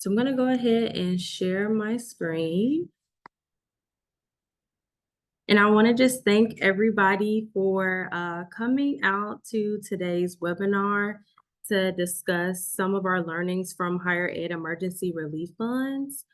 So I'm going to go ahead and share my screen. And I want to just thank everybody for coming out to today's webinar to discuss some of our learnings from higher ed emergency relief funds.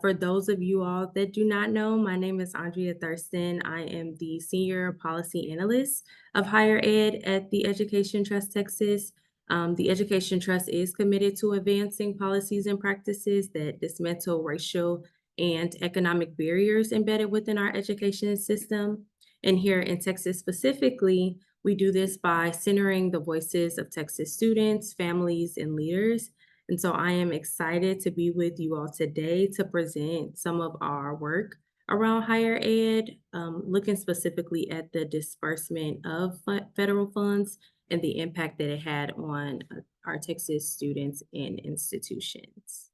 For those of you all that do not know, my name is Andrea Thurston. I am the Senior Policy Analyst of Higher Ed at the Education Trust Texas. The Education Trust is committed to advancing policies and practices that dismantle racial and economic barriers embedded within our education system. And here in Texas specifically, we do this by centering the voices of Texas students, families, and leaders. And so I am excited to be with you all today to present some of our work around higher ed, looking specifically at the disbursement of federal funds and the impact that it had on our Texas students and institutions.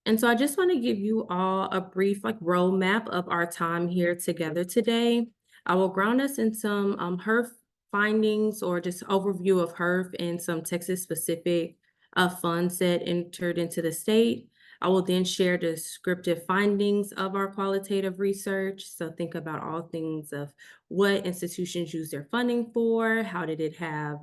And so I just want to give you all a brief roadmap of our time here together today. I will ground us in some HERF findings or just overview of HERF and some Texas specific funds that entered into the state. I will then share descriptive findings of our qualitative research. So think about all things of what institutions use their funding for, how did it have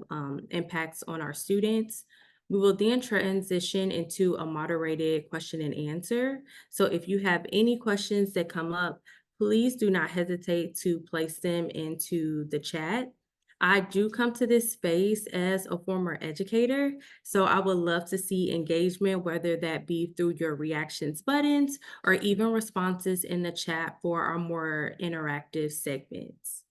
impacts on our students. We will then transition into a moderated question and answer. So if you have any questions that come up, please do not hesitate to place them into the chat. I do come to this space as a former educator, so I would love to see engagement, whether that be through your reactions buttons or even responses in the chat for our more interactive segments.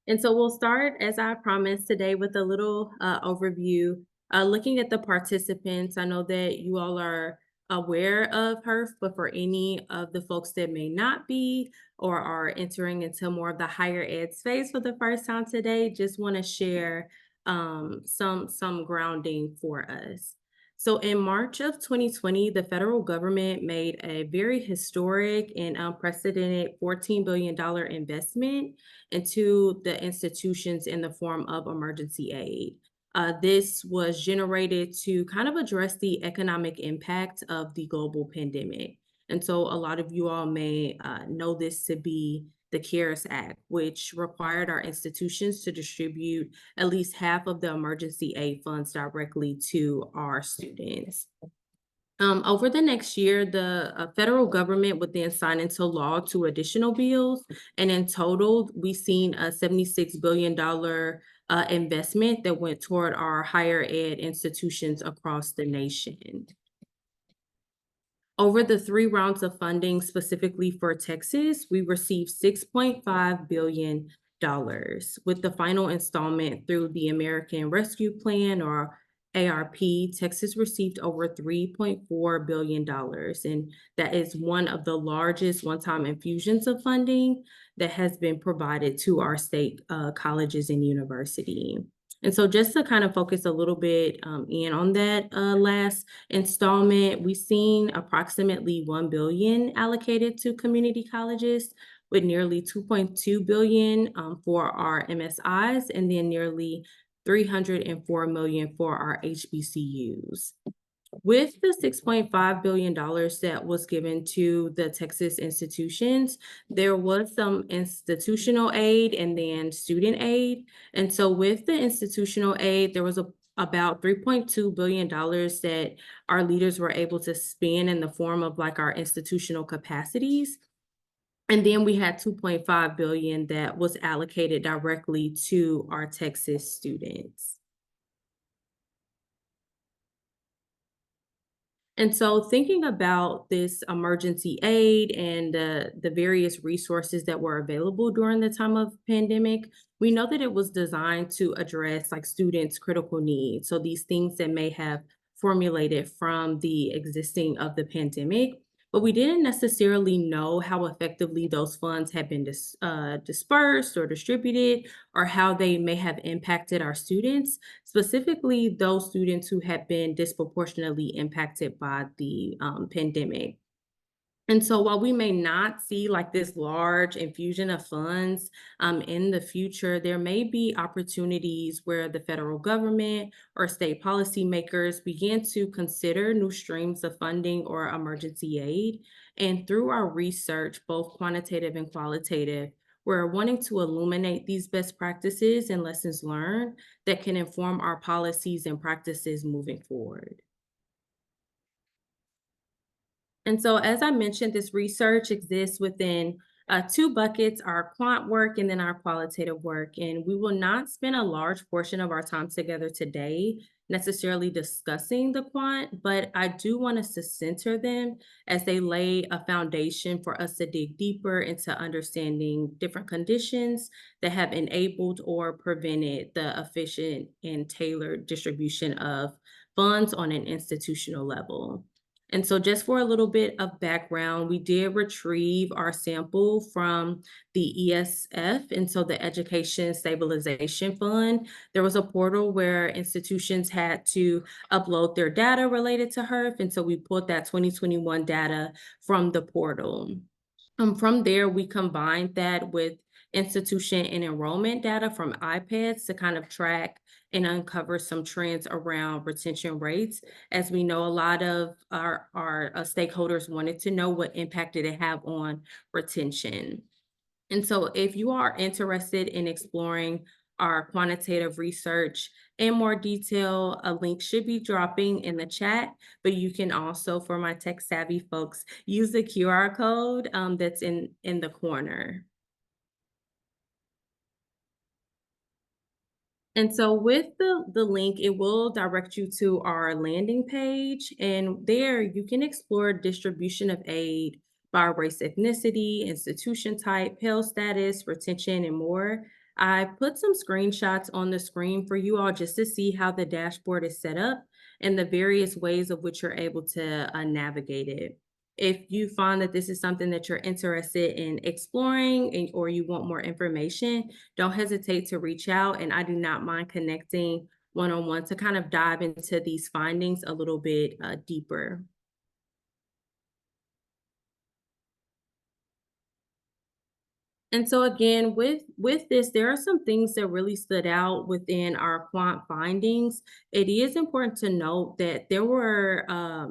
And so we'll start, as I promised today, with a little overview, looking at the participants. I know that you all are aware of HERF, but for any of the folks that may not be or are entering into more of the higher ed space for the first time today, just want to share some grounding for us. So in March of 2020, the federal government made a very historic and unprecedented $14 billion investment into the institutions in the form of emergency aid. This was generated to kind of address the economic impact of the global pandemic. And so a lot of you all may know this to be the CARES Act, which required our institutions to distribute at least half of the emergency aid funds directly to our students. Over the next year, the federal government would then sign into law two additional bills. And in total, we've seen a $76 billion investment that went toward our higher ed institutions across the nation. Over the 3 rounds of funding specifically for Texas, we received $6.5 billion, with the final installment through the American Rescue Plan or ARP. Texas received over $3.4 billion, and that is one of the largest one-time infusions of funding that has been provided to our state colleges and universities. And so just to kind of focus a little bit in on that last installment, we've seen approximately $1 billion allocated to community colleges, with nearly $2.2 billion for our MSIs, and then nearly $304 million for our HBCUs. With the $6.5 billion that was given to the Texas institutions, there was some institutional aid and then student aid. And so with the institutional aid, there was about $3.2 billion that our leaders were able to spend in the form of our institutional capacities. And then we had $2.5 billion that was allocated directly to our Texas students. And so thinking about this emergency aid and the various resources that were available during the time of pandemic, we know that it was designed to address students' critical needs. So these things that may have formulated from the existing of the pandemic, but we didn't necessarily know how effectively those funds had been dispersed or distributed, or how they may have impacted our students, specifically those students who had been disproportionately impacted by the pandemic. And so while we may not see like this large infusion of funds in the future, there may be opportunities where the federal government or state policymakers begin to consider new streams of funding or emergency aid. And through our research, both quantitative and qualitative, we're wanting to illuminate these best practices and lessons learned that can inform our policies and practices moving forward. And so, as I mentioned, this research exists within two buckets, our quant work and then our qualitative work. And we will not spend a large portion of our time together today necessarily discussing the quant, but I do want us to center them as they lay a foundation for us to dig deeper into understanding different conditions that have enabled or prevented the efficient and tailored distribution of funds on an institutional level. And so, just for a little bit of background, we did retrieve our sample from the ESF, and so the Education Stabilization Fund. There was a portal where institutions had to upload their data related to HERF, and so we pulled that 2021 data from the portal. From there, we combined that with institution and enrollment data from iPads to kind of track and uncover some trends around retention rates. As we know, a lot of our stakeholders wanted to know what impact did it have on retention. And so, if you are interested in exploring our quantitative research in more detail, a link should be dropping in the chat, but you can also, for my tech savvy folks, use the QR code that's in the corner. And so with the link, it will direct you to our landing page, and there you can explore distribution of aid by race, ethnicity, institution type, Pell status, retention, and more. I put some screenshots on the screen for you all just to see how the dashboard is set up and the various ways of which you're able to navigate it. If you find that this is something that you're interested in exploring or you want more information, don't hesitate to reach out, and I do not mind connecting one on one to kind of dive into these findings a little bit deeper. And so again, with this, there are some things that really stood out within our quant findings. It is important to note that there were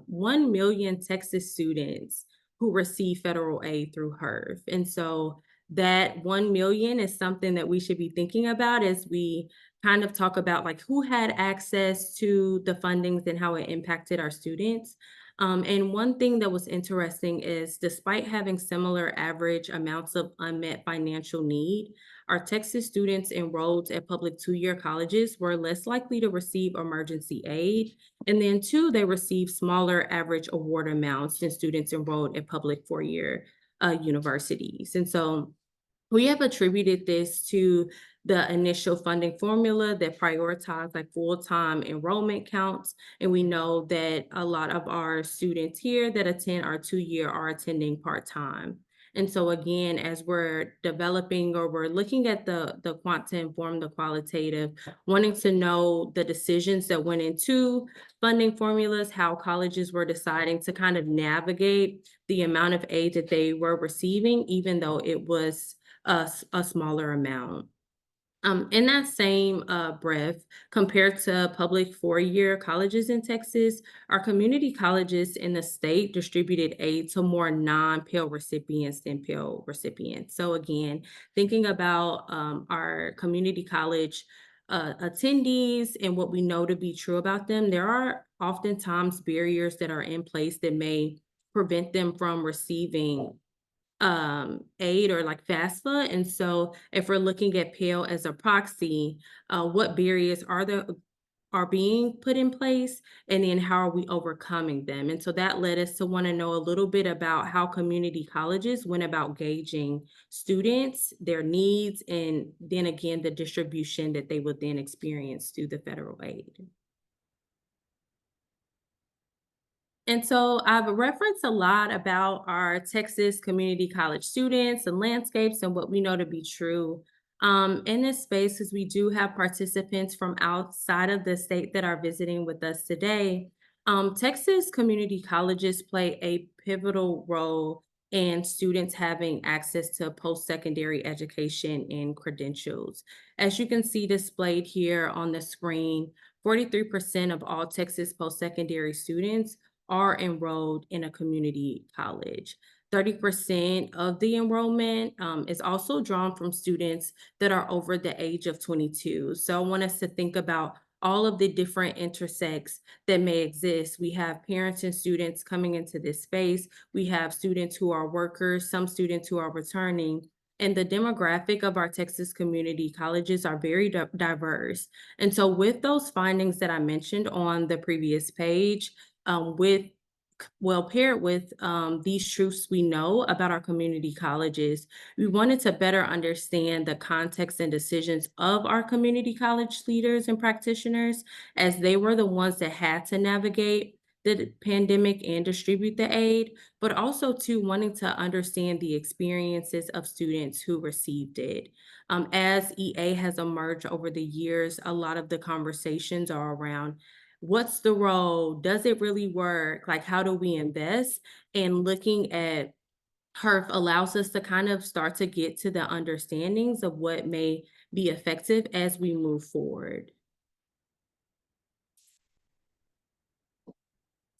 1 million Texas students who received federal aid through HERF. And so that 1 million is something that we should be thinking about as we kind of talk about like who had access to the fundings and how it impacted our students. And one thing that was interesting is despite having similar average amounts of unmet financial need, our Texas students enrolled at public two-year colleges were less likely to receive emergency aid. And then two, they received smaller average award amounts than students enrolled at public four-year universities. And so we have attributed this to the initial funding formula that prioritized like full-time enrollment counts. And we know that a lot of our students here that attend our two-year are attending part-time. And so again, as we're developing or we're looking at the quant to inform the qualitative, wanting to know the decisions that went into funding formulas, how colleges were deciding to kind of navigate the amount of aid that they were receiving, even though it was a smaller amount. In that same breath, compared to public four-year colleges in Texas, our community colleges in the state distributed aid to more non-Pell recipients than Pell recipients. So again, thinking about our community college attendees and what we know to be true about them, there are oftentimes barriers that are in place that may prevent them from receiving aid or like FAFSA. And so if we're looking at Pell as a proxy, what barriers are being put in place, and then how are we overcoming them? And so that led us to want to know a little bit about how community colleges went about gauging students, their needs, and then again the distribution that they would then experience through the federal aid. And so I've referenced a lot about our Texas community college students and landscapes and what we know to be true in this space, because we do have participants from outside of the state that are visiting with us today. Texas community colleges play a pivotal role and students having access to post-secondary education and credentials. As you can see displayed here on the screen, 43% of all Texas post-secondary students are enrolled in a community college. 30% of the enrollment is also drawn from students that are over the age of 22. So I want us to think about all of the different intersects that may exist. We have parents and students coming into this space. We have students who are workers, some students who are returning. And the demographic of our Texas community colleges are very diverse. And so, with those findings that I mentioned on the previous page, with paired with these truths we know about our community colleges, we wanted to better understand the context and decisions of our community college leaders and practitioners, as they were the ones that had to navigate the pandemic and distribute the aid, but also to wanting to understand the experiences of students who received it. As EA has emerged over the years, a lot of the conversations are around what's the role? Does it really work? Like, how do we invest? And looking at HERF allows us to kind of start to get to the understandings of what may be effective as we move forward.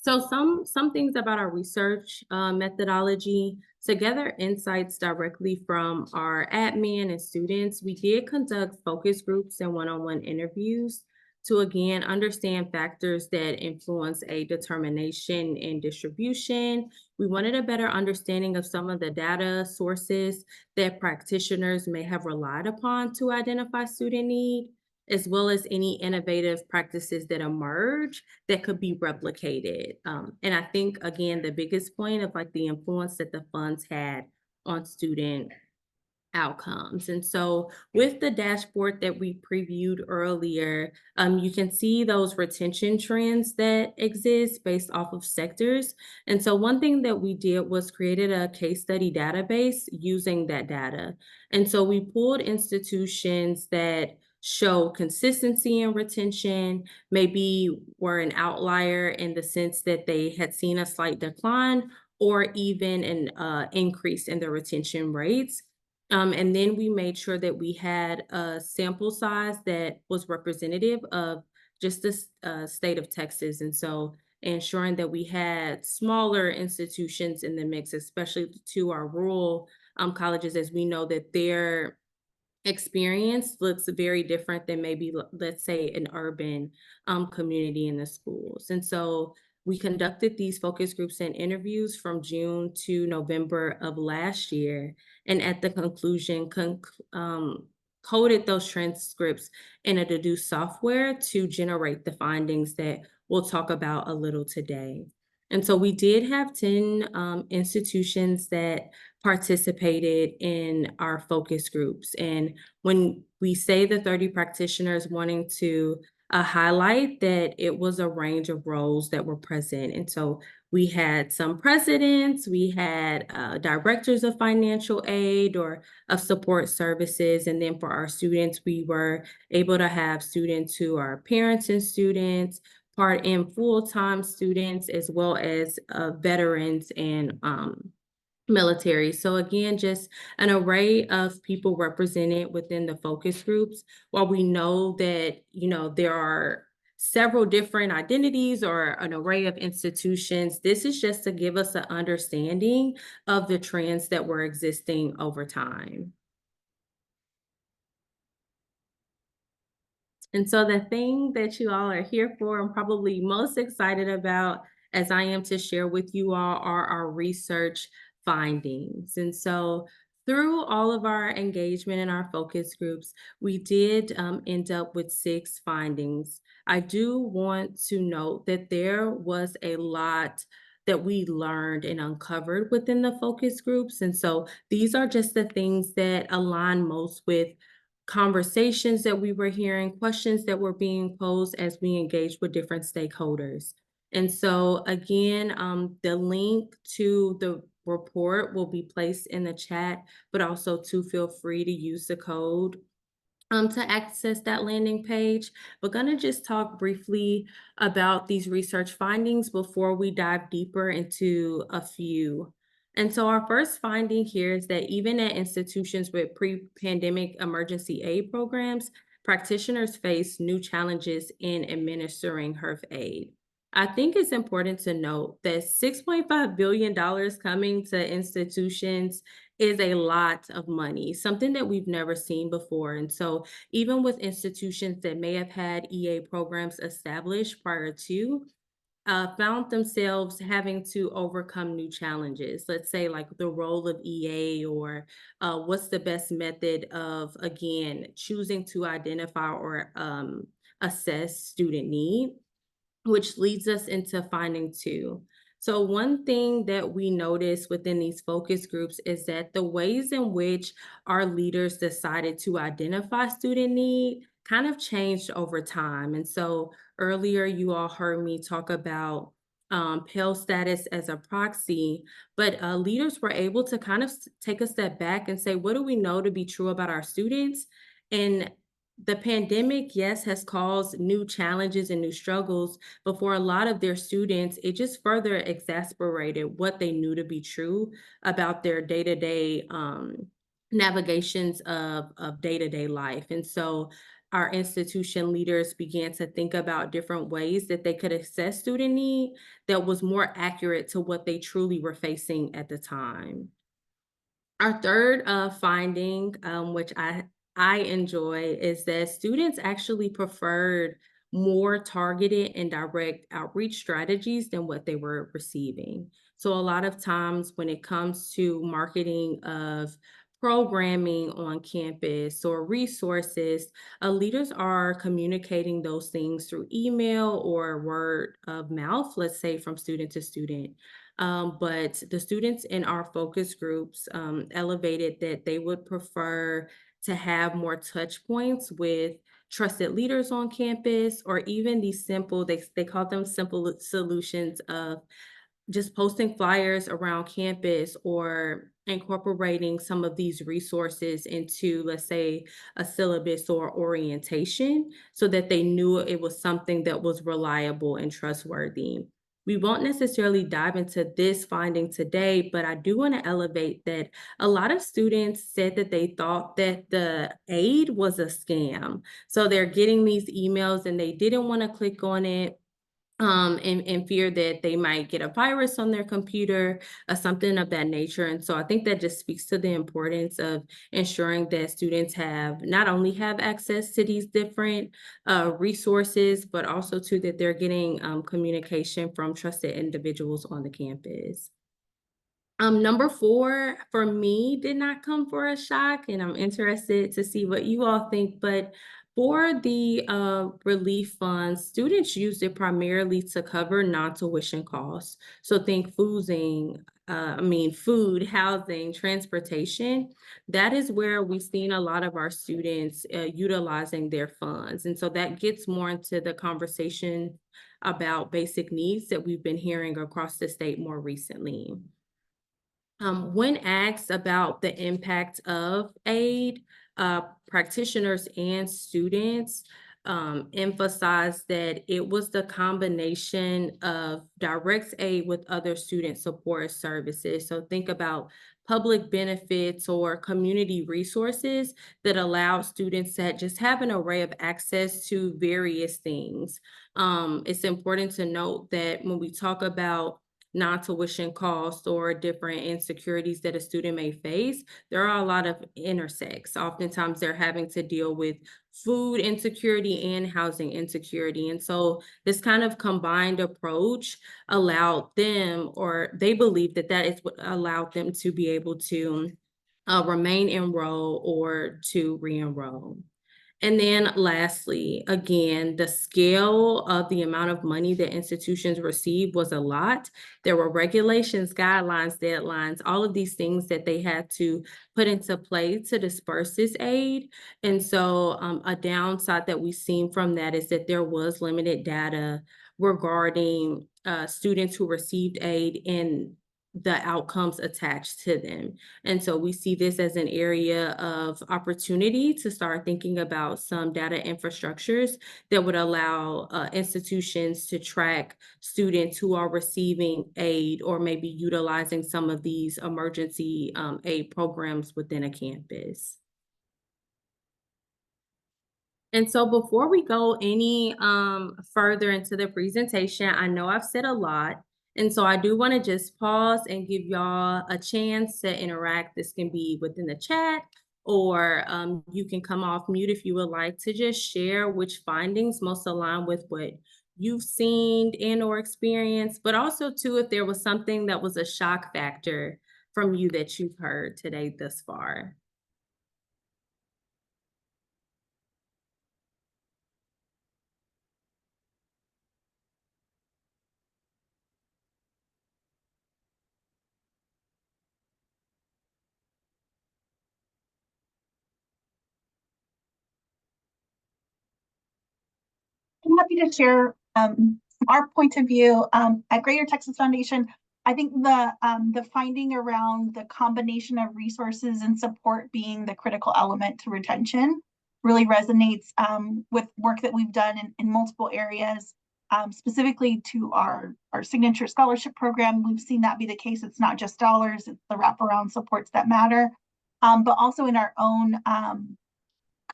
So some things about our research methodology. To gather insights directly from our admin and students, we did conduct focus groups and one-on-one interviews to again understand factors that influence a determination and distribution. We wanted a better understanding of some of the data sources that practitioners may have relied upon to identify student need, as well as any innovative practices that emerge that could be replicated. And I think, again, the biggest point of like the influence that the funds had on student outcomes. And so with the dashboard that we previewed earlier, you can see those retention trends that exist based off of sectors. And so one thing that we did was created a case study database using that data. And so we pulled institutions that show consistency in retention, maybe were an outlier in the sense that they had seen a slight decline or even an increase in the retention rates. And then we made sure that we had a sample size that was representative of just the state of Texas. And so ensuring that we had smaller institutions in the mix, especially to our rural colleges, as we know that their experience looks very different than maybe, let's say, an urban community in the schools. And so we conducted these focus groups and interviews from June to November of last year. And at the conclusion, coded those transcripts in a deduced software to generate the findings that we'll talk about a little today. And so we did have 10 institutions that participated in our focus groups. And when we say the 30 practitioners wanting to highlight that it was a range of roles that were present. And so we had some presidents, we had directors of financial aid or of support services. And then for our students, we were able to have students who are parents and students, part in full-time students, as well as veterans and military. So again, just an array of people represented within the focus groups. While we know that, there are several different identities or an array of institutions, this is just to give us an understanding of the trends that were existing over time. And so the thing that you all are here for, I'm probably most excited about, as I am to share with you all, are our research findings. And so through all of our engagement in our focus groups, we did end up with 6 findings. I do want to note that there was a lot that we learned and uncovered within the focus groups. And so these are just the things that align most with conversations that we were hearing, questions that were being posed as we engaged with different stakeholders. And so again, the link to the report will be placed in the chat, but also to feel free to use the code to access that landing page. We're gonna just talk briefly about these research findings before we dive deeper into a few. And so our first finding here is that even at institutions with pre-pandemic emergency aid programs, practitioners face new challenges in administering HERF aid. I think it's important to note that $6.5 billion coming to institutions is a lot of money, something that we've never seen before. And so even with institutions that may have had EA programs established prior to, found themselves having to overcome new challenges. Let's say, like the role of EA, or what's the best method of, again, choosing to identify or assess student need, which leads us into finding two. So, one thing that we notice within these focus groups is that the ways in which our leaders decided to identify student need kind of changed over time. And so, earlier you all heard me talk about Pell status as a proxy, but leaders were able to kind of take a step back and say, what do we know to be true about our students? And the pandemic, yes, has caused new challenges and new struggles, but for a lot of their students, it just further exasperated what they knew to be true about their day-to-day navigations of day-to-day life. And so our institution leaders began to think about different ways that they could assess student need that was more accurate to what they truly were facing at the time. Our third finding, which I enjoy, is that students actually preferred more targeted and direct outreach strategies than what they were receiving. So a lot of times when it comes to marketing of programming on campus or resources, leaders are communicating those things through email or word of mouth, let's say from student to student. But the students in our focus groups elevated that they would prefer to have more touch points with trusted leaders on campus, or even these simple, they call them simple solutions of just posting flyers around campus or incorporating some of these resources into, let's say, a syllabus or orientation, so that they knew it was something that was reliable and trustworthy. We won't necessarily dive into this finding today, but I do want to elevate that a lot of students said that they thought that the aid was a scam. So they're getting these emails and they didn't want to click on it, in fear that they might get a virus on their computer or something of that nature. And so I think that just speaks to the importance of ensuring that students have not only have access to these different resources, but also too that they're getting communication from trusted individuals on the campus. Number 4 for me did not come for a shock, and I'm interested to see what you all think. But for the relief funds, students used it primarily to cover non-tuition costs. So think food, housing, transportation. That is where we've seen a lot of our students utilizing their funds. And so that gets more into the conversation about basic needs that we've been hearing across the state more recently. When asked about the impact of aid, practitioners and students emphasized that it was the combination of direct aid with other student support services. So think about public benefits or community resources that allow students to just have an array of access to various things. It's important to note that when we talk about non-tuition costs or different insecurities that a student may face, there are a lot of intersects. Oftentimes they're having to deal with food insecurity and housing insecurity. And so this kind of combined approach allowed them, or they believe that that is what allowed them to be able to remain enrolled or to re-enroll. And then lastly, again, the scale of the amount of money that institutions received was a lot. There were regulations, guidelines, deadlines, all of these things that they had to put into play to disperse this aid. And so a downside that we've seen from that is that there was limited data regarding students who received aid in the outcomes attached to them. And so we see this as an area of opportunity to start thinking about some data infrastructures that would allow institutions to track students who are receiving aid or maybe utilizing some of these emergency aid programs within a campus. And so before we go any further into the presentation, I know I've said a lot. And so I do want to just pause and give y'all a chance to interact. This can be within the chat, or you can come off mute if you would like to just share which findings most align with what you've seen and or experienced, but also too if there was something that was a shock factor from you that you've heard today thus far. I'm happy to share our point of view at Greater Texas Foundation. I think the finding around the combination of resources and support being the critical element to retention really resonates with work that we've done in multiple areas, specifically to our signature scholarship program. We've seen that be the case. It's not just dollars, it's the wraparound supports that matter, but also in our own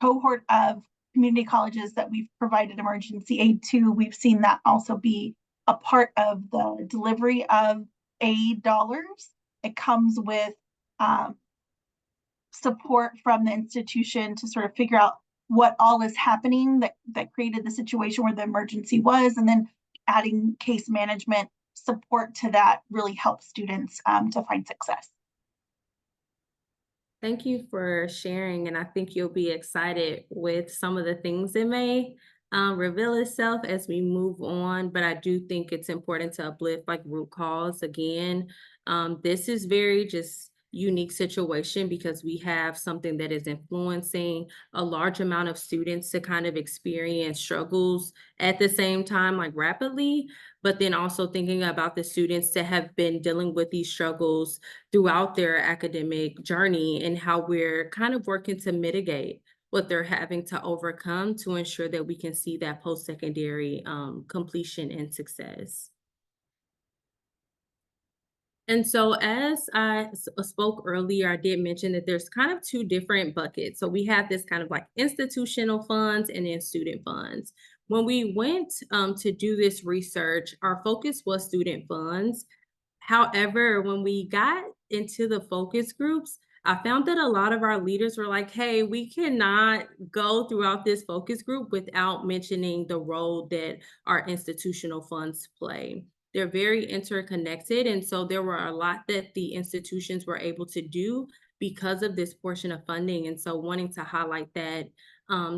cohort of community colleges that we've provided emergency aid to, we've seen that also be a part of the delivery of aid dollars. It comes with support from the institution to sort of figure out what all is happening that created the situation where the emergency was, and then adding case management support to that really helps students to find success. Thank you for sharing, and I think you'll be excited with some of the things that may reveal itself as we move on. But I do think it's important to uplift like root cause again. This is very just unique situation because we have something that is influencing a large amount of students to kind of experience struggles at the same time, like rapidly, but then also thinking about the students that have been dealing with these struggles throughout their academic journey and how we're kind of working to mitigate what they're having to overcome to ensure that we can see that post-secondary completion and success. And so as I spoke earlier, I did mention that there's kind of two different buckets. So we have this kind of like institutional funds and then student funds. When we went to do this research, our focus was student funds. However, when we got into the focus groups, I found that a lot of our leaders were like, hey, we cannot go throughout this focus group without mentioning the role that our institutional funds play. They're very interconnected. And so there were a lot that the institutions were able to do because of this portion of funding. And so wanting to highlight that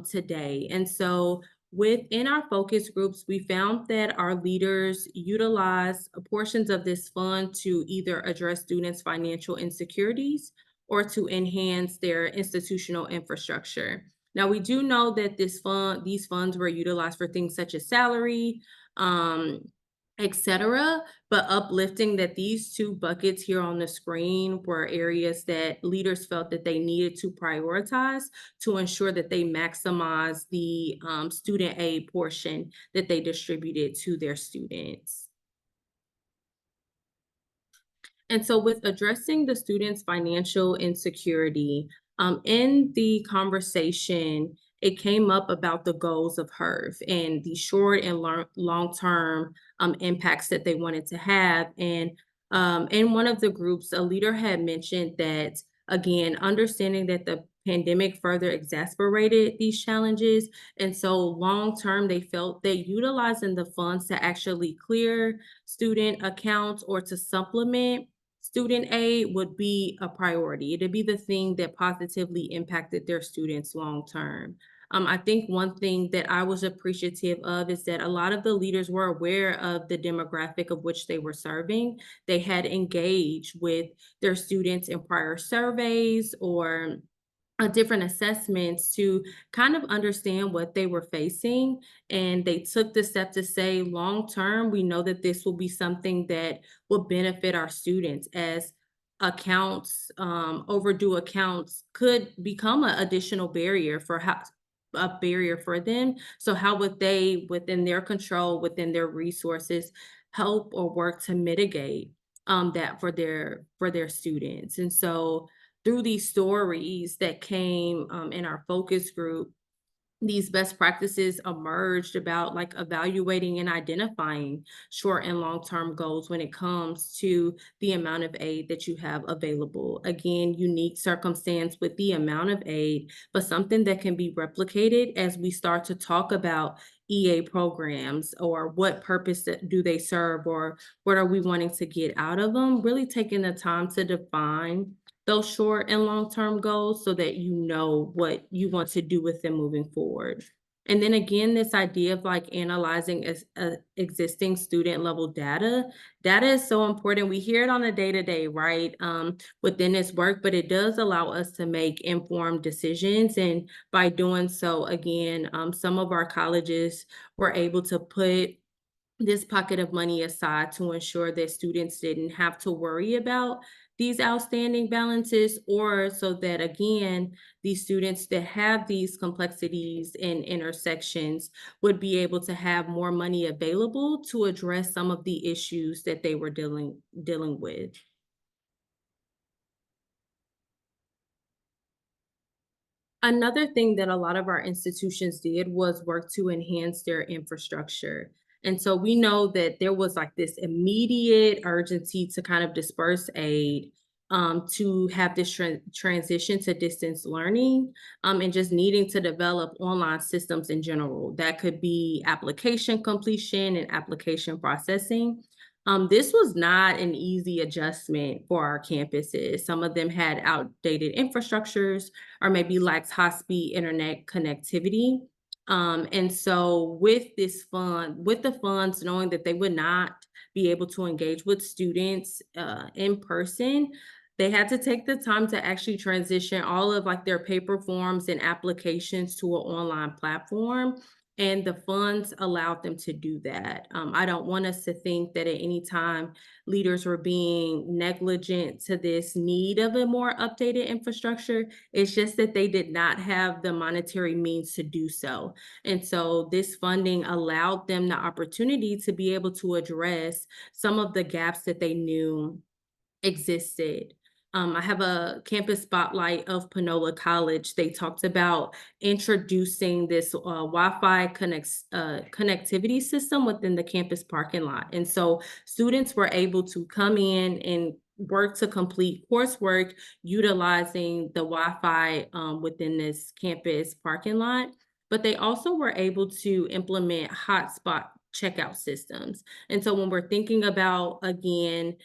today. And so within our focus groups, we found that our leaders utilize portions of this fund to either address students' financial insecurities or to enhance their institutional infrastructure. Now, we do know that these funds were utilized for things such as salary, um, etc. But uplifting that these two buckets here on the screen were areas that leaders felt that they needed to prioritize to ensure that they maximize the student aid portion that they distributed to their students. And so with addressing the students' financial insecurity, in the conversation, it came up about the goals of HERF and the short and long-term impacts that they wanted to have. And in one of the groups, a leader had mentioned that, again, understanding that the pandemic further exacerbated these challenges. And so long-term, they felt that utilizing the funds to actually clear student accounts or to supplement student aid would be a priority. It'd be the thing that positively impacted their students long term. I think one thing that I was appreciative of is that a lot of the leaders were aware of the demographic of which they were serving. They had engaged with their students in prior surveys or different assessments to kind of understand what they were facing. And they took the step to say, long term, we know that this will be something that will benefit our students as overdue accounts could become an additional barrier for how a barrier for them. So how would they, within their control, within their resources, help or work to mitigate that for their students? And so through these stories that came in our focus group, these best practices emerged about like evaluating and identifying short and long term goals when it comes to the amount of aid that you have available. Again, unique circumstance with the amount of aid, but something that can be replicated as we start to talk about EA programs, or what purpose do they serve, or what are we wanting to get out of them. Really taking the time to define those short and long-term goals so that you know what you want to do with them moving forward. And then again, this idea of like analyzing existing student level data, data is so important. We hear it on a day-to-day, right? Within this work, but it does allow us to make informed decisions. And by doing so, again, some of our colleges were able to put this pocket of money aside to ensure that students didn't have to worry about these outstanding balances, or so that again, these students that have these complexities and intersections would be able to have more money available to address some of the issues that they were dealing with. Another thing that a lot of our institutions did was work to enhance their infrastructure. And so we know that there was like this immediate urgency to kind of disperse aid, to have this transition to distance learning, and just needing to develop online systems in general. That could be application completion and application processing. This was not an easy adjustment for our campuses. Some of them had outdated infrastructures, or maybe lacks high-speed internet connectivity. And so with the funds, knowing that they would not be able to engage with students in person, they had to take the time to actually transition all of like their paper forms and applications to an online platform. And the funds allowed them to do that. I don't want us to think that at any time leaders were being negligent to this need of a more updated infrastructure. It's just that they did not have the monetary means to do so. And so this funding allowed them the opportunity to be able to address some of the gaps that they knew existed. I have a campus spotlight of Panola College. They talked about introducing this connectivity system within the campus parking lot. And so students were able to come in and work to complete coursework utilizing the Wi-Fi within this campus parking lot. But they also were able to implement hotspot checkout systems. And so when we're thinking about, again,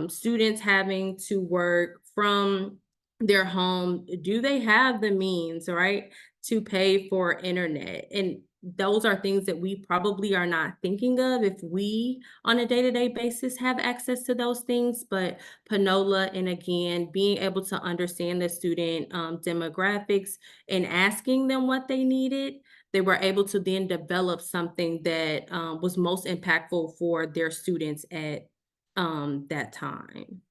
students having to work from their home, do they have the means, right, to pay for internet? And those are things that we probably are not thinking of if we on a day-to-day basis have access to those things. But Panola, and again, being able to understand the student demographics and asking them what they needed, they were able to then develop something that was most impactful for their students at that time.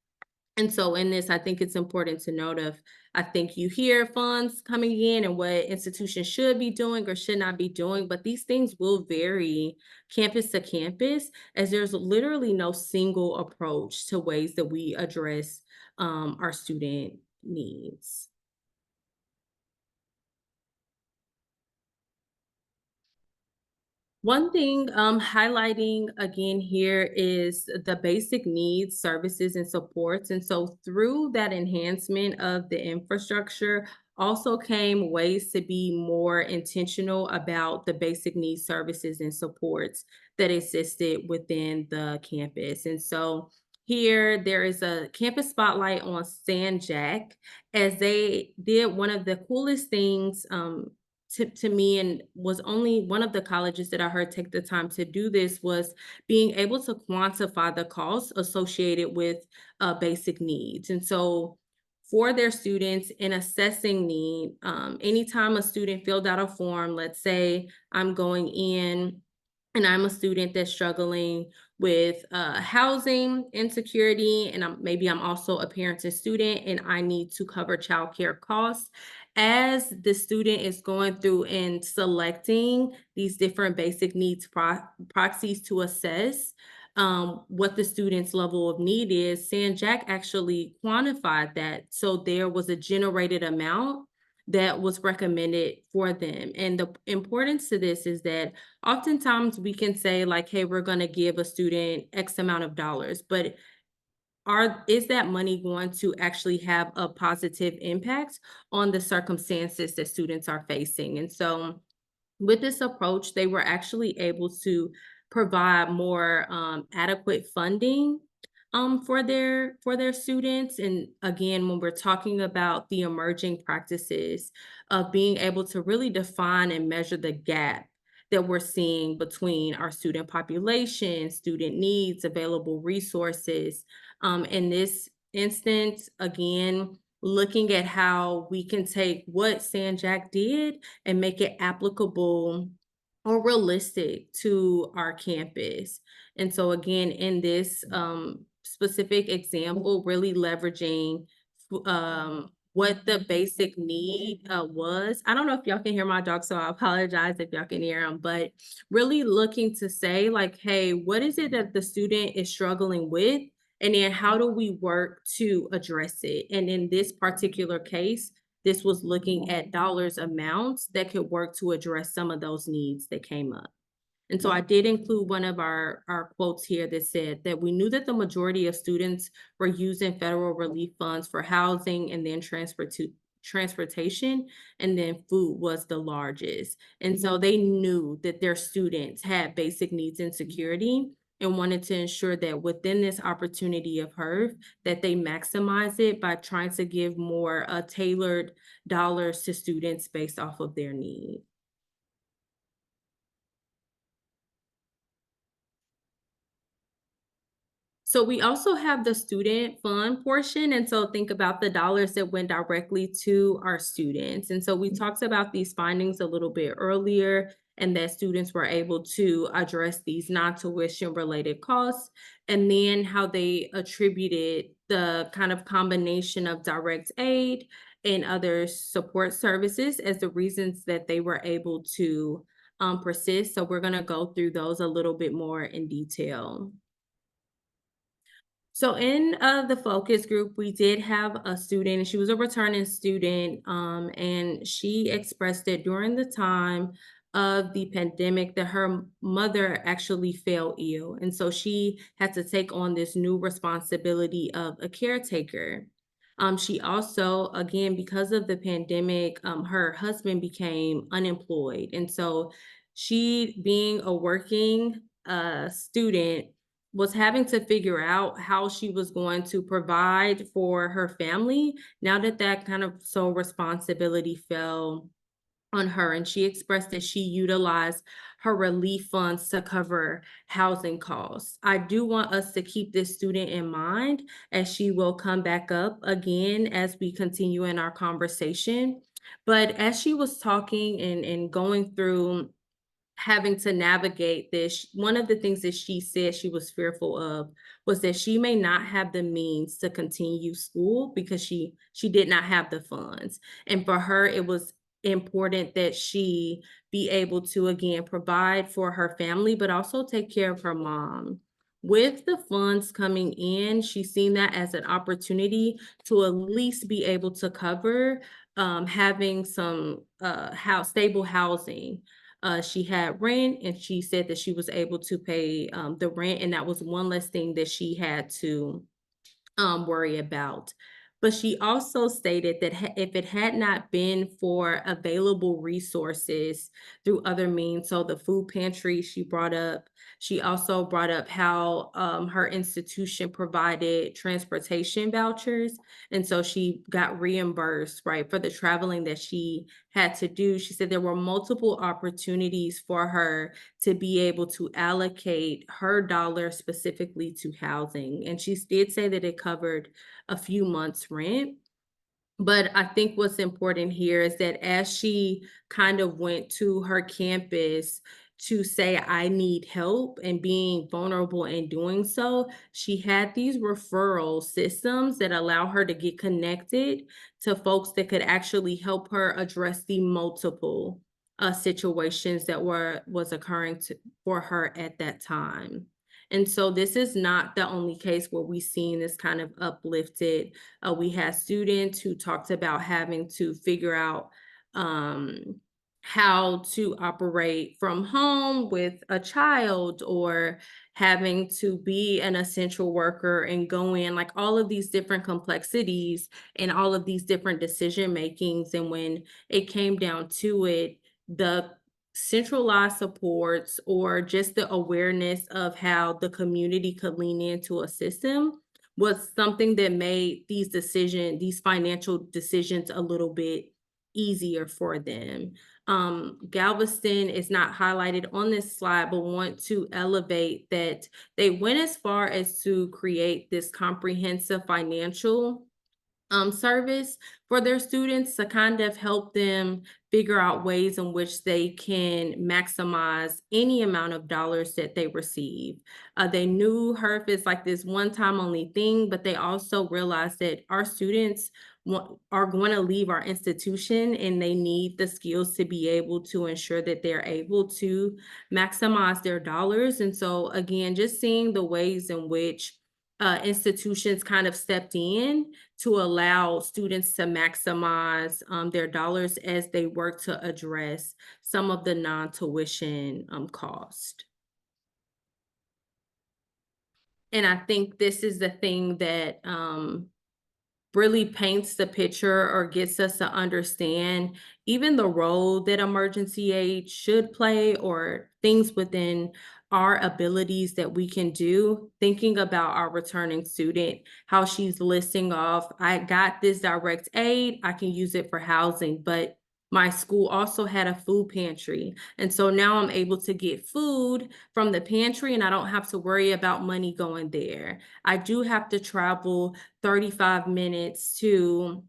And so in this, I think it's important to note of, I think you hear funds coming in and what institutions should be doing or should not be doing, but these things will vary campus to campus, as there's literally no single approach to ways that we address our student needs. One thing highlighting again here is the basic needs, services, and supports. And so through that enhancement of the infrastructure also came ways to be more intentional about the basic needs, services, and supports that existed within the campus. And so here there is a campus spotlight on San Jack, as they did one of the coolest things to me, and was only one of the colleges that I heard take the time to do this, was being able to quantify the costs associated with basic needs. And so for their students in assessing need. Anytime a student filled out a form, let's say I'm going in and I'm a student that's struggling with housing insecurity, and maybe I'm also a parent and student, and I need to cover childcare costs. As the student is going through and selecting these different basic needs proxies to assess what the student's level of need is, Sanjack actually quantified that. So there was a generated amount that was recommended for them. And the importance to this is that oftentimes we can say like, hey, we're going to give a student X amount of dollars, but is that money going to actually have a positive impact on the circumstances that students are facing? And so with this approach, they were actually able to provide more adequate funding for their students. And again, when we're talking about the emerging practices of being able to really define and measure the gap that we're seeing between our student population, student needs, available resources. In this instance, again, looking at how we can take what Sanjack did and make it applicable or realistic to our campus. And so again, in this specific example, really leveraging what the basic need was. I don't know if y'all can hear my dog, so I apologize if y'all can hear him, but really looking to say like, hey, what is it that the student is struggling with? And then how do we work to address it? And in this particular case, this was looking at dollars amounts that could work to address some of those needs that came up. And so I did include one of our quotes here that said that we knew that the majority of students were using federal relief funds for housing and then transportation, and then food was the largest. And so they knew that their students had basic needs and security and wanted to ensure that within this opportunity of HERF, that they maximize it by trying to give more tailored dollars to students based off of their need. So we also have the student fund portion. And so think about the dollars that went directly to our students. And so we talked about these findings a little bit earlier, and that students were able to address these non-tuition related costs, and then how they attributed the kind of combination of direct aid and other support services as the reasons that they were able to persist. So we're going to go through those a little bit more in detail. So in the focus group, we did have a student, and she was a returning student, and she expressed that during the time of the pandemic that her mother actually fell ill. And so she had to take on this new responsibility of a caretaker. She also, again, because of the pandemic, her husband became unemployed. And so she, being a working student, was having to figure out how she was going to provide for her family now that that kind of sole responsibility fell on her. And she expressed that she utilized her relief funds to cover housing costs. I do want us to keep this student in mind as she will come back up again as we continue in our conversation. But as she was talking and going through having to navigate this, one of the things that she said she was fearful of was that she may not have the means to continue school because she did not have the funds. And for her, it was important that she be able to again provide for her family, but also take care of her mom. With the funds coming in, she's seen that as an opportunity to at least be able to cover having some stable housing. She had rent, and she said that she was able to pay the rent, and that was one less thing that she had to worry about. But she also stated that if it had not been for available resources through other means, so the food pantry she brought up, she also brought up how her institution provided transportation vouchers. And so she got reimbursed, right, for the traveling that she had to do. She said there were multiple opportunities for her to be able to allocate her dollar specifically to housing. And she did say that it covered a few months' rent. But I think what's important here is that as she kind of went to her campus to say, I need help, and being vulnerable in doing so, she had these referral systems that allow her to get connected to folks that could actually help her address the multiple situations that was occurring for her at that time. And so this is not the only case where we've seen this kind of uplifted. We had students who talked about having to figure out um, how to operate from home with a child, or having to be an essential worker and go in, like all of these different complexities and all of these different decision makings. And when it came down to it, the centralized supports, or just the awareness of how the community could lean into a system, was something that made these financial decisions a little bit easier for them. Galveston is not highlighted on this slide, but want to elevate that they went as far as to create this comprehensive financial service for their students to kind of help them figure out ways in which they can maximize any amount of dollars that they receive. They knew HERF is like this one time only thing, but they also realized that our students are going to leave our institution, and they need the skills to be able to ensure that they're able to maximize their dollars. And so, again, just seeing the ways in which institutions kind of stepped in to allow students to maximize their dollars as they work to address some of the non-tuition cost. And I think this is the thing that really paints the picture, or gets us to understand even the role that emergency aid should play, or things within our abilities that we can do. Thinking about our returning student, how she's listing off, I got this direct aid, I can use it for housing, but my school also had a food pantry. And so now I'm able to get food from the pantry, and I don't have to worry about money going there. I do have to travel 35 minutes to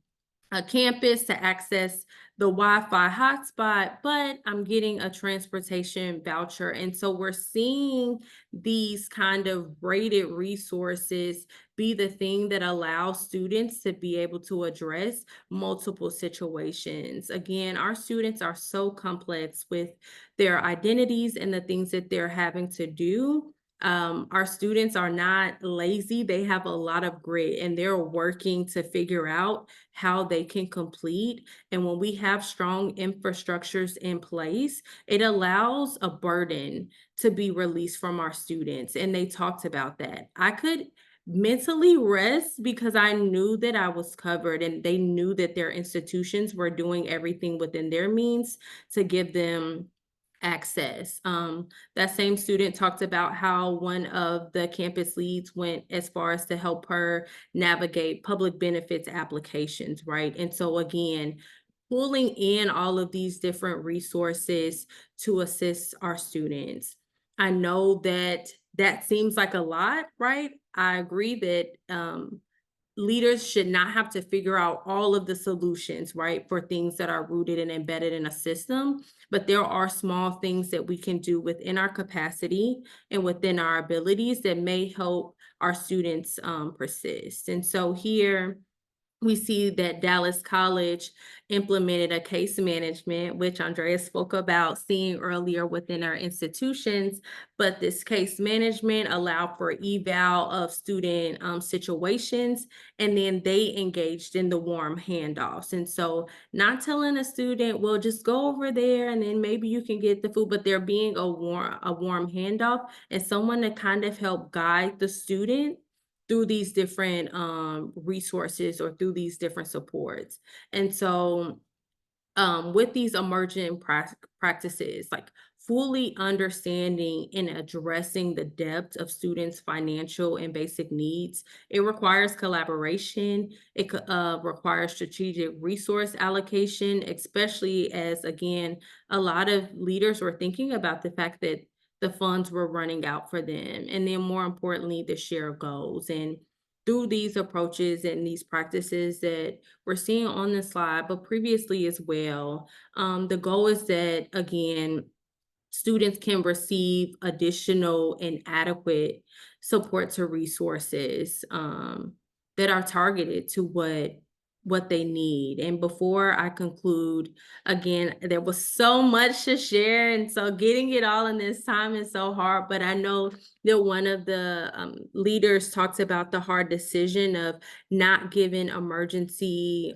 a campus to access the Wi-Fi hotspot, but I'm getting a transportation voucher. And so we're seeing these kind of braided resources be the thing that allows students to be able to address multiple situations. Again, our students are so complex with their identities and the things that they're having to do. Our students are not lazy. They have a lot of grit, and they're working to figure out how they can complete. And when we have strong infrastructures in place, it allows a burden to be released from our students. And they talked about that. I could mentally rest because I knew that I was covered, and they knew that their institutions were doing everything within their means to give them access. That same student talked about how one of the campus leads went as far as to help her navigate public benefits applications, right? And so, again, pulling in all of these different resources to assist our students. I know that that seems like a lot, right? I agree that leaders should not have to figure out all of the solutions, right, for things that are rooted and embedded in a system. But there are small things that we can do within our capacity and within our abilities that may help our students persist. And so here, we see that Dallas College implemented a case management, which Andrea spoke about seeing earlier within our institutions. But this case management allowed for eval of student situations, and then they engaged in the warm handoffs. And so, not telling a student, well, just go over there and then maybe you can get the food, but there being a warm handoff, and someone to kind of help guide the student through these different resources, or through these different supports. And so, with these emergent practices, like fully understanding and addressing the depth of students' financial and basic needs, it requires collaboration. It requires strategic resource allocation, especially as, again, a lot of leaders were thinking about the fact that the funds were running out for them. And then, more importantly, the share goals. And through these approaches and these practices that we're seeing on the slide, but previously as well, the goal is that, again, students can receive additional and adequate supports or resources that are targeted to what they need. And before I conclude, again, there was so much to share, and so getting it all in this time is so hard. But I know that one of the leaders talks about the hard decision of not giving emergency.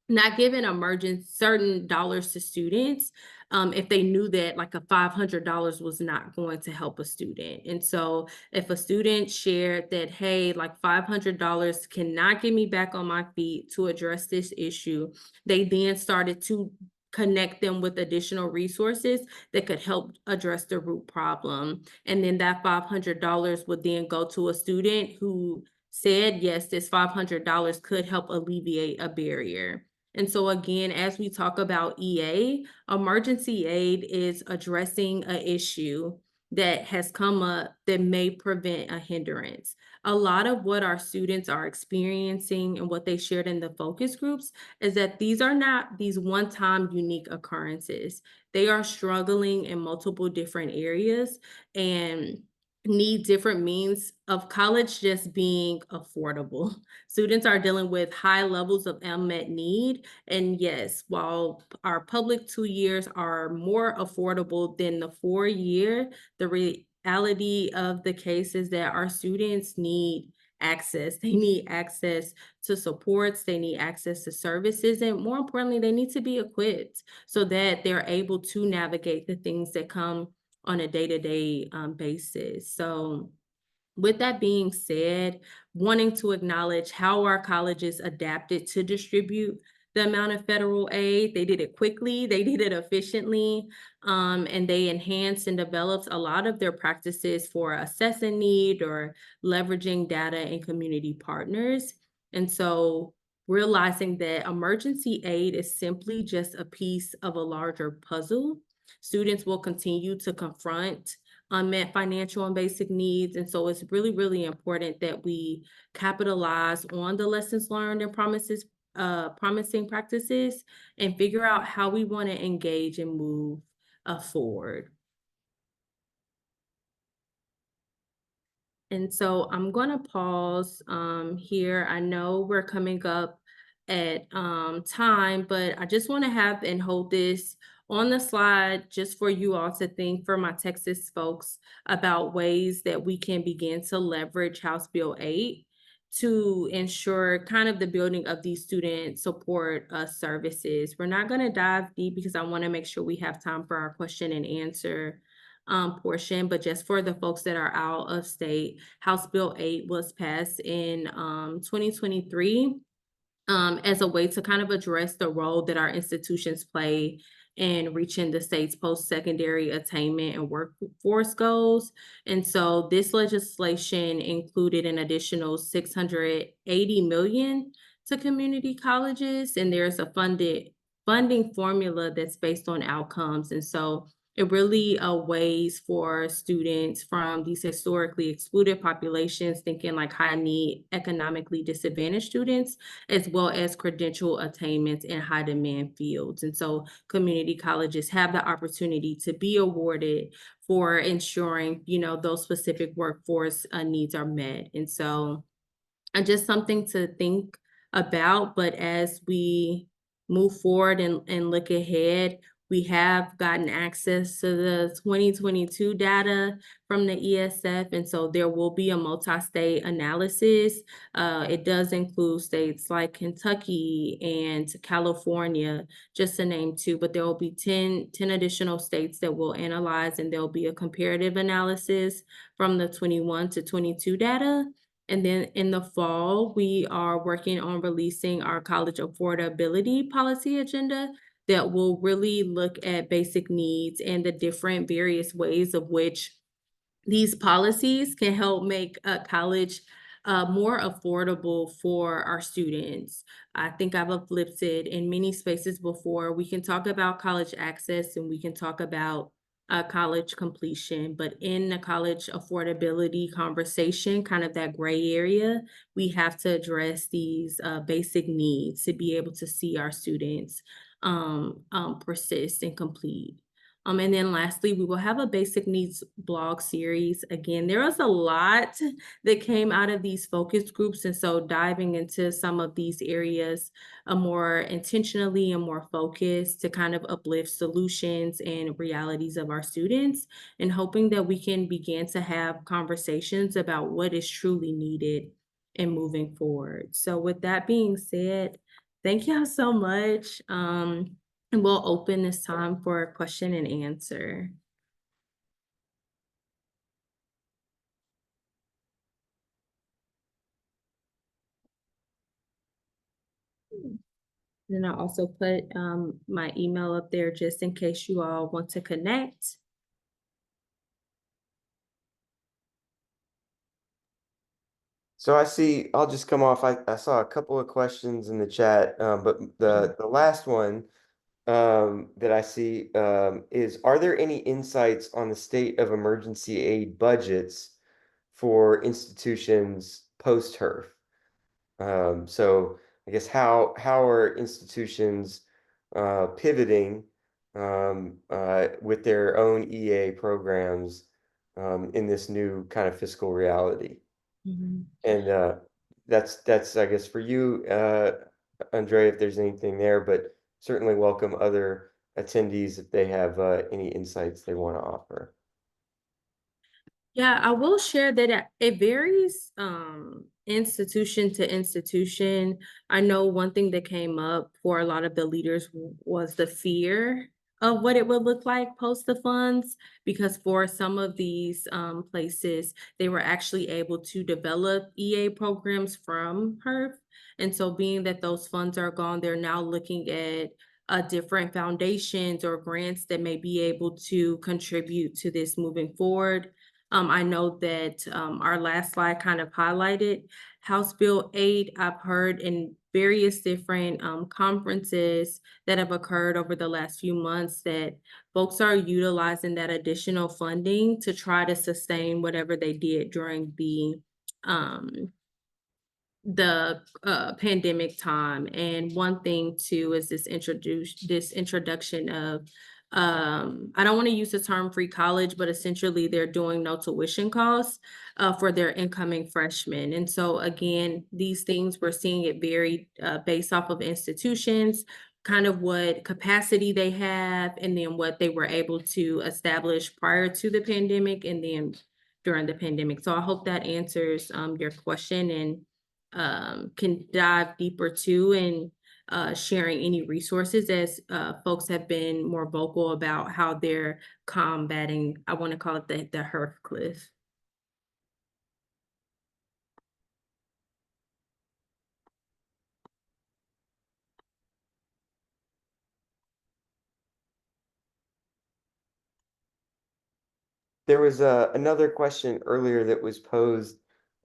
Not giving emergent certain dollars to students if they knew that like a $500 was not going to help a student. And so if a student shared that, hey, like $500 cannot get me back on my feet to address this issue, they then started to connect them with additional resources that could help address the root problem. And then that $500 would then go to a student who said, yes, this $500 could help alleviate a barrier. And so again, as we talk about EA, emergency aid is addressing an issue that has come up that may prevent a hindrance. A lot of what our students are experiencing and what they shared in the focus groups is that these are not these one-time unique occurrences. They are struggling in multiple different areas and need different means of college just being affordable. Students are dealing with high levels of unmet need. And yes, while our public 2 years are more affordable than the 4 year, the reality of the case is that our students need access. They need access to supports, they need access to services, and more importantly, they need to be equipped so that they're able to navigate the things that come on a day-to-day basis. So with that being said, wanting to acknowledge how our colleges adapted to distribute the amount of federal aid. They did it quickly, they did it efficiently, and they enhanced and developed a lot of their practices for assessing need or leveraging data and community partners. And so realizing that emergency aid is simply just a piece of a larger puzzle, students will continue to confront unmet financial and basic needs. And so it's really, really important that we capitalize on the lessons learned and promising practices and figure out how we want to engage and move forward. And so I'm going to pause here. I know we're coming up at time, but I just want to have and hold this on the slide just for you all to think, for my Texas folks, about ways that we can begin to leverage House Bill 8 to ensure kind of the building of these student support services. We're not going to dive deep because I want to make sure we have time for our question and answer portion, but just for the folks that are out of state, House Bill 8 was passed in 2023 as a way to kind of address the role that our institutions play in reaching the state's post-secondary attainment and workforce goals. And so this legislation included an additional $680 million to community colleges, and there's a funding formula that's based on outcomes. And so it really ways for students from these historically excluded populations, thinking like high need, economically disadvantaged students, as well as credential attainments in high demand fields. And so community colleges have the opportunity to be awarded for ensuring, those specific workforce needs are met. And so just something to think about. But as we move forward and look ahead, we have gotten access to the 2022 data from the ESF, and so there will be a multi-state analysis. It does include states like Kentucky and California, just to name two, but there will be 10 additional states that will analyze, and there'll be a comparative analysis from the 21 to 22 data. And then in the fall, we are working on releasing our college affordability policy agenda that will really look at basic needs and the different various ways of which these policies can help make college more affordable for our students. I think I've uplifted in many spaces before. We can talk about college access and we can talk about college completion, but in the college affordability conversation, kind of that gray area, we have to address these basic needs to be able to see our students persist and complete. And then lastly, we will have a basic needs blog series. Again, there was a lot that came out of these focus groups. And so diving into some of these areas more intentionally and more focused to kind of uplift solutions and realities of our students, and hoping that we can begin to have conversations about what is truly needed and moving forward. So with that being said, thank y'all so much. And we'll open this time for question and answer. Then I'll also put my email up there just in case you all want to connect. So I see, I'll just come off. I saw a couple of questions in the chat, but the last one that I see is, are there any insights on the state of emergency aid budgets for institutions post-HERF? So I guess how are institutions pivoting with their own EA programs in this new kind of fiscal reality? Mhm. And that's I guess for you, Andre, if there's anything there, but certainly welcome other attendees if they have any insights they want to offer. Yeah, I will share that it varies institution to institution. I know one thing that came up for a lot of the leaders was the fear of what it would look like post the funds, because for some of these places, they were actually able to develop EA programs from HERF. And so being that those funds are gone, they're now looking at different foundations or grants that may be able to contribute to this moving forward. I know that our last slide kind of highlighted House Bill 8. I've heard in various different conferences that have occurred over the last few months that folks are utilizing that additional funding to try to sustain whatever they did during um, the pandemic time. And one thing too is this introduction of I don't want to use the term free college, but essentially they're doing no tuition costs for their incoming freshmen. And so again, these things we're seeing it vary based off of institutions, kind of what capacity they have, and then what they were able to establish prior to the pandemic and then during the pandemic. So I hope that answers your question, and can dive deeper too in sharing any resources as folks have been more vocal about how they're combating, I want to call it the HERF cliff. There was another question earlier that was posed.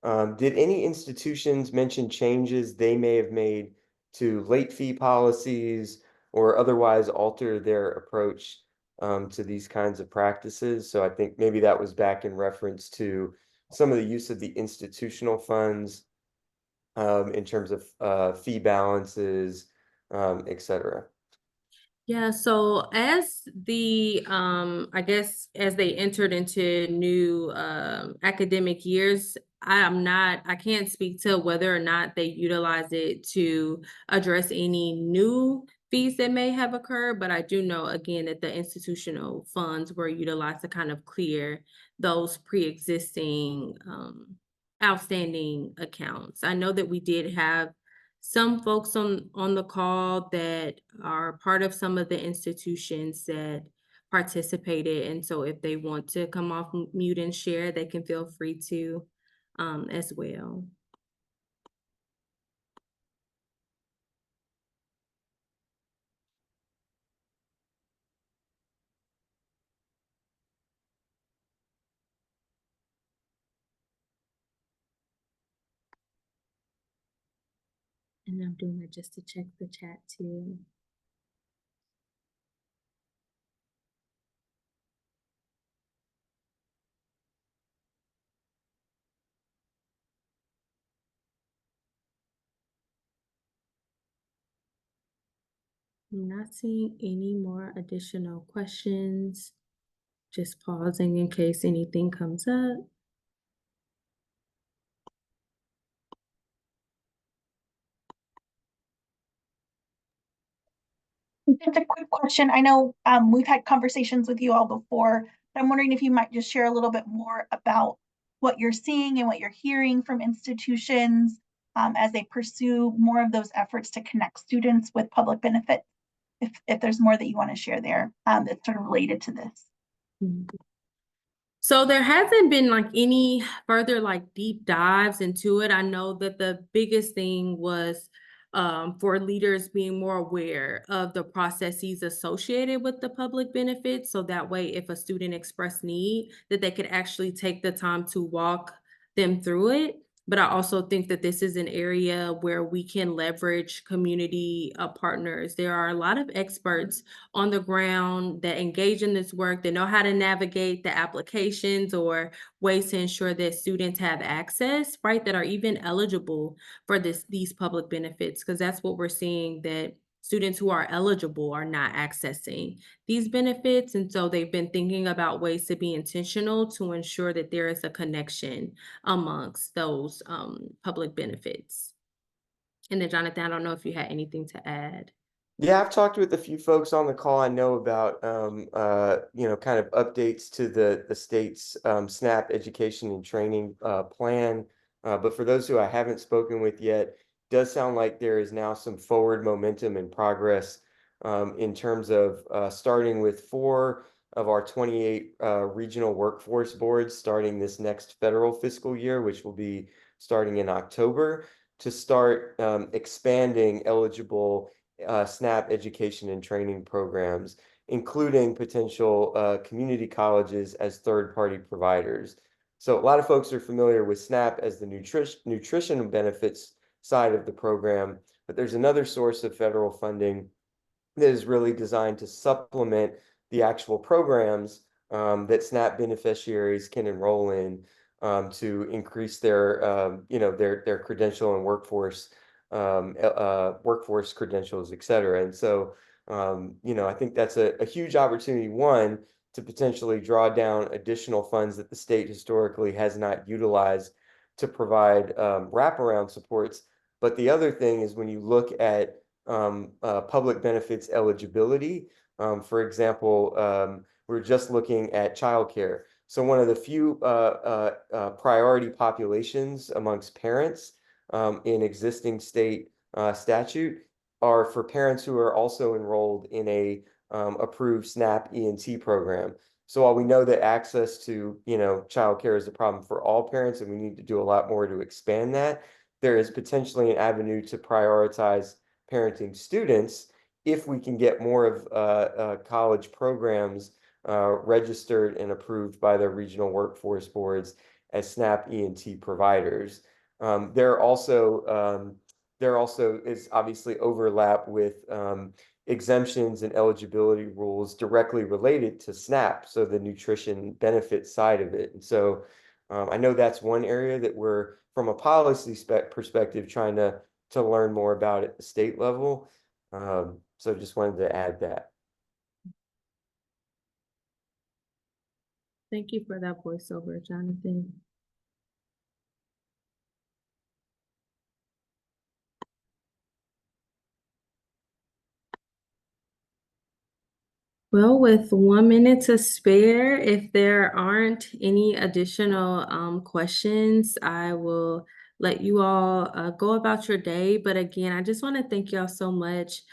Did any institutions mention changes they may have made to late fee policies or otherwise alter their approach to these kinds of practices? So I think maybe that was back in reference to some of the use of the institutional funds in terms of fee balances, et cetera. Yeah, so as I guess as they entered into new academic years, I can't speak to whether or not they utilize it to address any new fees that may have occurred, but I do know again that the institutional funds were utilized to kind of clear those pre-existing outstanding accounts. I know that we did have some folks on the call that are part of some of the institutions that participated. And so if they want to come off mute and share, they can feel free to as well. And I'm doing that just to check the chat too. I'm not seeing any more additional questions. Just pausing in case anything comes up. Just a quick question. I know we've had conversations with you all before, but I'm wondering if you might just share a little bit more about what you're seeing and what you're hearing from institutions as they pursue more of those efforts to connect students with public benefit. If there's more that you want to share there that's sort of related to this. So there hasn't been like any further like deep dives into it. I know that the biggest thing was for leaders being more aware of the processes associated with the public benefits. So that way, if a student expressed need, that they could actually take the time to walk them through it. But I also think that this is an area where we can leverage community partners. There are a lot of experts on the ground that engage in this work, that know how to navigate the applications or ways to ensure that students have access, right, that are even eligible for these public benefits, because that's what we're seeing, that students who are eligible are not accessing these benefits. And so they've been thinking about ways to be intentional to ensure that there is a connection amongst those public benefits. And then Jonathan, I don't know if you had anything to add. Yeah, I've talked with a few folks on the call. I know about kind of updates to the state's SNAP education and training plan. But for those who I haven't spoken with yet, does sound like there is now some forward momentum and progress in terms of starting with 4 of our 28 regional workforce boards starting this next federal fiscal year, which will be starting in October, to start expanding eligible SNAP education and training programs, including potential community colleges as third-party providers. So a lot of folks are familiar with SNAP as the nutrition benefits side of the program, but there's another source of federal funding that is really designed to supplement the actual programs that SNAP beneficiaries can enroll in to increase their their credential and workforce credentials, et cetera. And so I think that's a huge opportunity, one, to potentially draw down additional funds that the state historically has not utilized to provide wraparound supports. But the other thing is, when you look at public benefits eligibility. For example, we're just looking at childcare. So one of the few priority populations amongst parents in existing state statute are for parents who are also enrolled in a approved SNAP ENT program. So while we know that access to childcare is a problem for all parents, and we need to do a lot more to expand that, there is potentially an avenue to prioritize parenting students if we can get more of college programs registered and approved by the regional workforce boards as SNAP ENT providers. There also is obviously overlap with exemptions and eligibility rules directly related to SNAP, so the nutrition benefit side of it. And so I know that's one area that we're, from a policy perspective, trying to learn more about at the state level. So just wanted to add that. Thank you for that voiceover, Jonathan. Well, with 1 minute to spare, if there aren't any additional questions, I will let you all go about your day. But again, I just want to thank y'all so much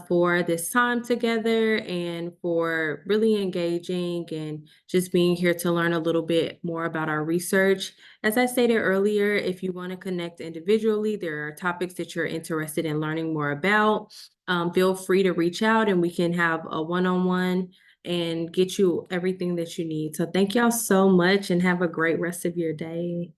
for this time together and for really engaging and just being here to learn a little bit more about our research. As I stated earlier, if you want to connect individually, there are topics that you're interested in learning more about. Feel free to reach out and we can have a one-on-one and get you everything that you need. So thank y'all so much and have a great rest of your day.